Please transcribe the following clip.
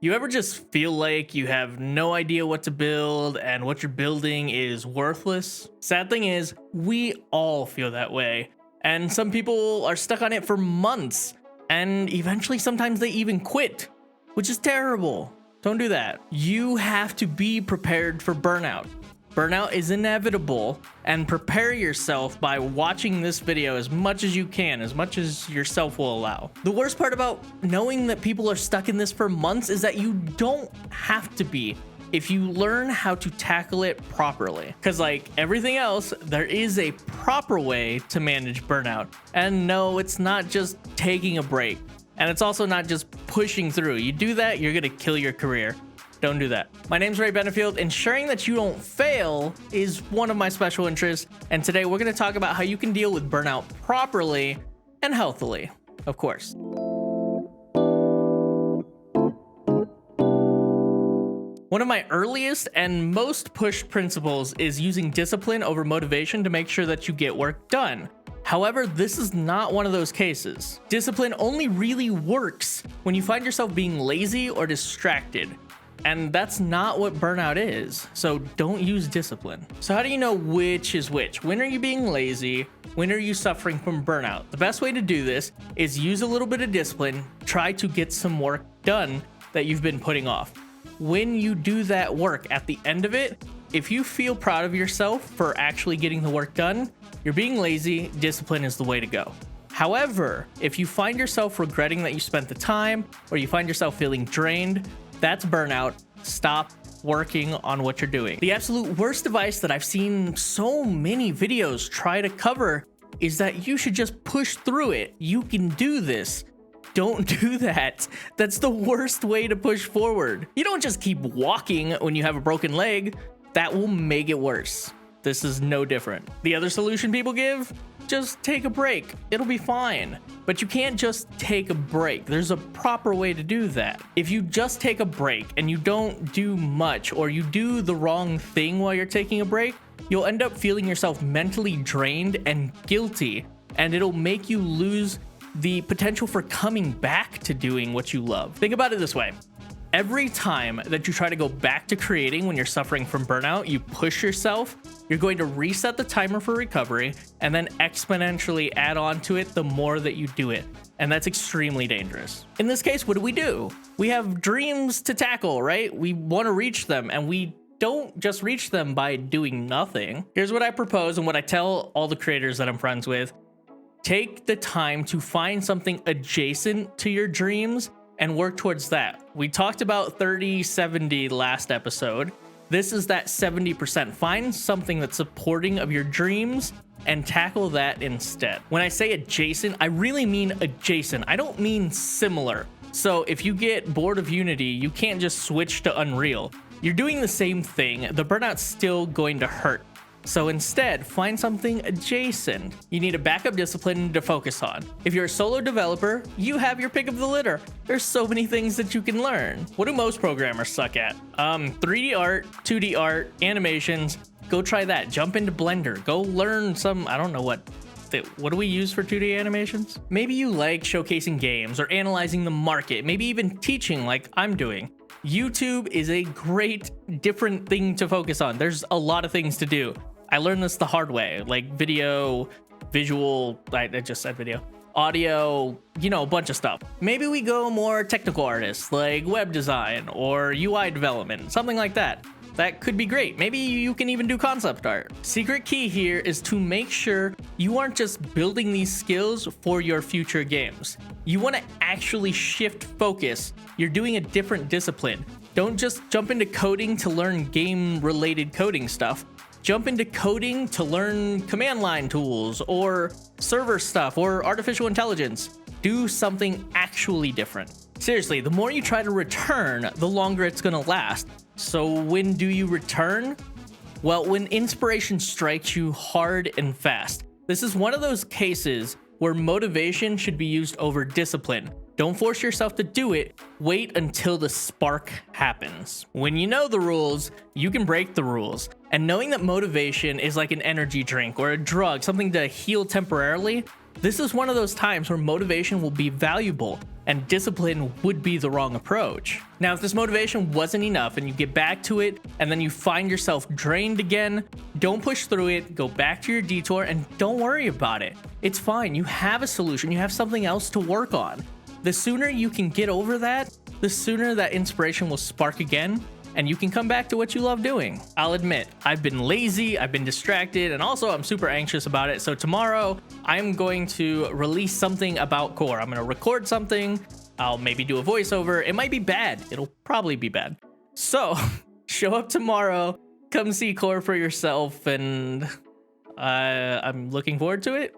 You ever just feel like you have no idea what to build and what you're building is worthless? Sad thing is, we all feel that way. And some people are stuck on it for months, and eventually sometimes they even quit, which is terrible. Don't do that. You have to be prepared for burnout. Burnout is inevitable, and prepare yourself by watching this video as much as you can, as much as yourself will allow. The worst part about knowing that people are stuck in this for months is that you don't have to be if you learn how to tackle it properly. Because like everything else, there is a proper way to manage burnout. And no, it's not just taking a break. And it's also not just pushing through. You do that, you're gonna kill your career. Don't do that. My name's RayBenefield. Ensuring that you don't fail is one of my special interests. And today we're gonna talk about how you can deal with burnout properly and healthily, of course. One of my earliest and most pushed principles is using discipline over motivation to make sure that you get work done. However, this is not one of those cases. Discipline only really works when you find yourself being lazy or distracted. And that's not what burnout is. So don't use discipline. So how do you know which is which? When are you being lazy? When are you suffering from burnout? The best way to do this is use a little bit of discipline. Try to get some work done that you've been putting off. When you do that work, at the end of it, if you feel proud of yourself for actually getting the work done, you're being lazy, discipline is the way to go. However, if you find yourself regretting that you spent the time, or you find yourself feeling drained, that's burnout. Stop working on what you're doing. The absolute worst advice that I've seen so many videos try to cover is that you should just push through it. You can do this. Don't do that. That's the worst way to push forward. You don't just keep walking when you have a broken leg. That will make it worse. This is no different. The other solution people give? Just take a break. It'll be fine. But you can't just take a break. There's a proper way to do that. If you just take a break and you don't do much, or you do the wrong thing while you're taking a break, you'll end up feeling yourself mentally drained and guilty, and it'll make you lose the potential for coming back to doing what you love. Think about it this way. Every time that you try to go back to creating when you're suffering from burnout, you push yourself, you're going to reset the timer for recovery and then exponentially add on to it the more that you do it. And that's extremely dangerous. In this case, what do? We have dreams to tackle, right? We want to reach them, and we don't just reach them by doing nothing. Here's what I propose and what I tell all the creators that I'm friends with. Take the time to find something adjacent to your dreams and work towards that. We talked about 30-70 last episode. This is that 70%. Find something that's supporting of your dreams and tackle that instead. When I say adjacent, I really mean adjacent. I don't mean similar. So if you get bored of Unity, you can't just switch to Unreal. You're doing the same thing. The burnout's still going to hurt. So instead, find something adjacent. You need a backup discipline to focus on. If you're a solo developer, you have your pick of the litter. There's so many things that you can learn. What do most programmers suck at? 3D art, 2D art, animations. Go try that. Jump into Blender. Go learn some, I don't know what do we use for 2D animations? Maybe you like showcasing games or analyzing the market, maybe even teaching like I'm doing. YouTube is a great different thing to focus on. There's a lot of things to do. I learned this the hard way, like video, visual, I just said video, audio, a bunch of stuff. Maybe we go more technical artists like web design or UI development, something like that. That could be great. Maybe you can even do concept art. Secret key here is to make sure you aren't just building these skills for your future games. You want to actually shift focus. You're doing a different discipline. Don't just jump into coding to learn game-related coding stuff. Jump into coding to learn command line tools or server stuff or artificial intelligence. Do something actually different. Seriously, the more you try to return, the longer it's gonna last. So when do you return? Well, when inspiration strikes you hard and fast. This is one of those cases where motivation should be used over discipline. Don't force yourself to do it. Wait until the spark happens. When you know the rules, you can break the rules. And knowing that motivation is like an energy drink or a drug, something to heal temporarily, this is one of those times where motivation will be valuable. and discipline would be the wrong approach. Now, if this motivation wasn't enough and you get back to it and then you find yourself drained again, don't push through it, go back to your detour and don't worry about it. It's fine. You have a solution. You have something else to work on. The sooner you can get over that, the sooner that inspiration will spark again and you can come back to what you love doing. I'll admit, I've been lazy, I've been distracted, and also I'm super anxious about it. So tomorrow, I'm going to release something about core. I'm gonna record something, I'll maybe do a voiceover. It might be bad, it'll probably be bad. So, show up tomorrow, come see core for yourself, and I'm looking forward to it.